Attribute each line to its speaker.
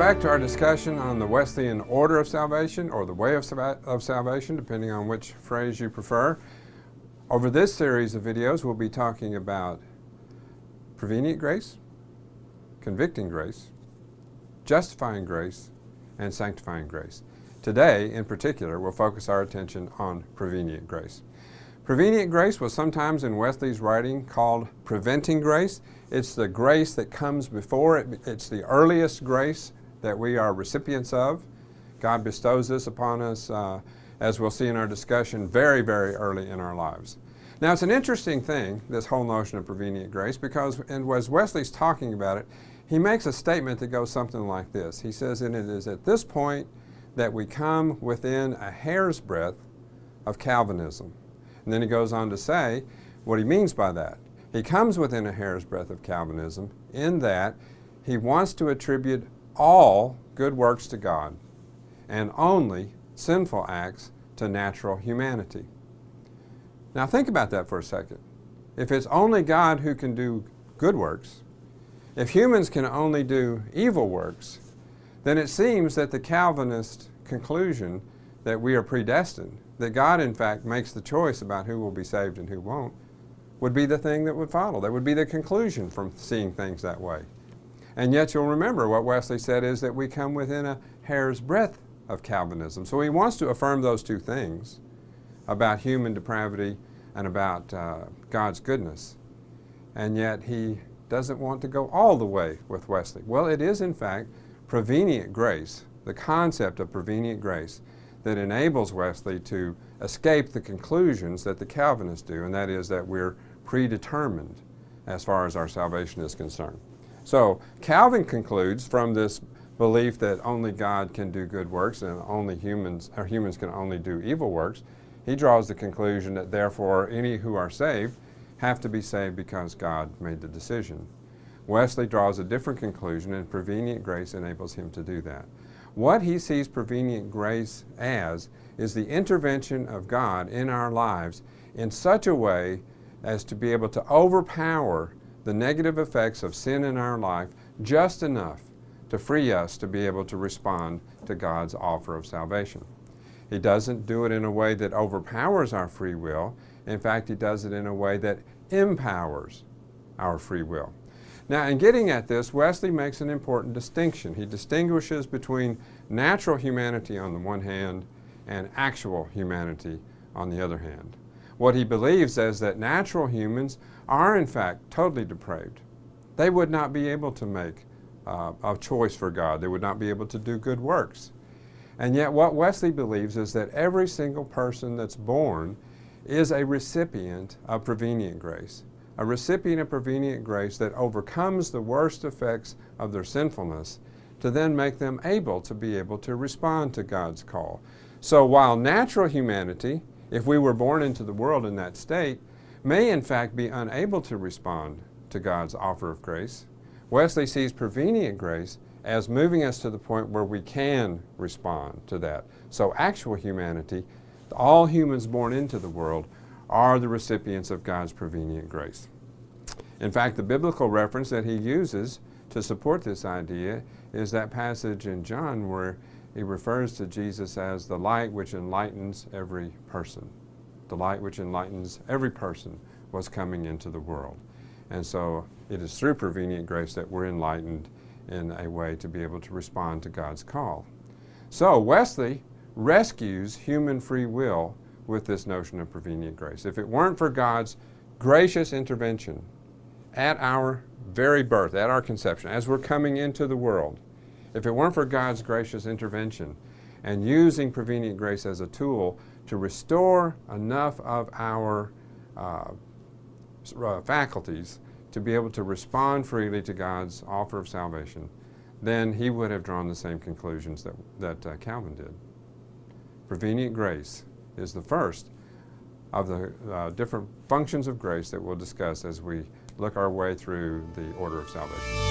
Speaker 1: back to our discussion on the Wesleyan order of salvation, or the way of salvation, depending on which phrase you prefer. Over this series of videos, we'll be talking about prevenient grace, convicting grace, justifying grace, and sanctifying grace. Today, in particular, we'll focus our attention on prevenient grace. Prevenient grace was sometimes in Wesley's writing called preventing grace. It's the grace that comes before it. It's the earliest grace that we are recipients of. God bestows this upon us, as we'll see in our discussion, very, very early in our lives. Now, it's an interesting thing, this whole notion of prevenient grace, because as Wesley's talking about it, he makes a statement that goes something like this. He says, and it is at this point that we come within a hair's breadth of Calvinism. And then he goes on to say what he means by that. He comes within a hair's breadth of Calvinism in that he wants to attribute all good works to God and only sinful acts to natural humanity. Now think about that for a second. If it's only God who can do good works, if humans can only do evil works, then it seems that the Calvinist conclusion that we are predestined, that God in fact makes the choice about who will be saved and who won't, would be the thing that would follow. That would be the conclusion from seeing things that way. And yet you'll remember what Wesley said is that we come within a hair's breadth of Calvinism. So he wants to affirm those two things about human depravity and about God's goodness. And yet he doesn't want to go all the way with Wesley. Well, it is in fact prevenient grace, the concept of prevenient grace, that enables Wesley to escape the conclusions that the Calvinists do, and that is that we're predetermined as far as our salvation is concerned. So Calvin concludes from this belief that only God can do good works and only humans can only do evil works. He draws the conclusion that therefore any who are saved have to be saved because God made the decision. Wesley draws a different conclusion, and prevenient grace enables him to do that. What he sees prevenient grace as is the intervention of God in our lives in such a way as to be able to overpower the negative effects of sin in our life just enough to free us to be able to respond to God's offer of salvation. He doesn't do it in a way that overpowers our free will. In fact, he does it in a way that empowers our free will. Now, in getting at this, Wesley makes an important distinction. He distinguishes between natural humanity on the one hand and actual humanity on the other hand. What he believes is that natural humans are in fact totally depraved. They would not be able to make a choice for God. They would not be able to do good works. And yet what Wesley believes is that every single person that's born is a recipient of prevenient grace. A recipient of prevenient grace that overcomes the worst effects of their sinfulness to then make them able to respond to God's call. So while natural humanity, if we were born into the world in that state, may in fact be unable to respond to God's offer of grace, Wesley sees prevenient grace as moving us to the point where we can respond to that. So actual humanity, all humans born into the world, are the recipients of God's prevenient grace. In fact, the biblical reference that he uses to support this idea is that passage in John where he refers to Jesus as the light which enlightens every person. The light which enlightens every person was coming into the world. And so it is through prevenient grace that we're enlightened in a way to be able to respond to God's call. So Wesley rescues human free will with this notion of prevenient grace. If it weren't for God's gracious intervention at our very birth, at our conception, as we're coming into the world, if it weren't for God's gracious intervention and using prevenient grace as a tool to restore enough of our faculties to be able to respond freely to God's offer of salvation, then he would have drawn the same conclusions that Calvin did. Prevenient grace is the first of the different functions of grace that we'll discuss as we look our way through the order of salvation.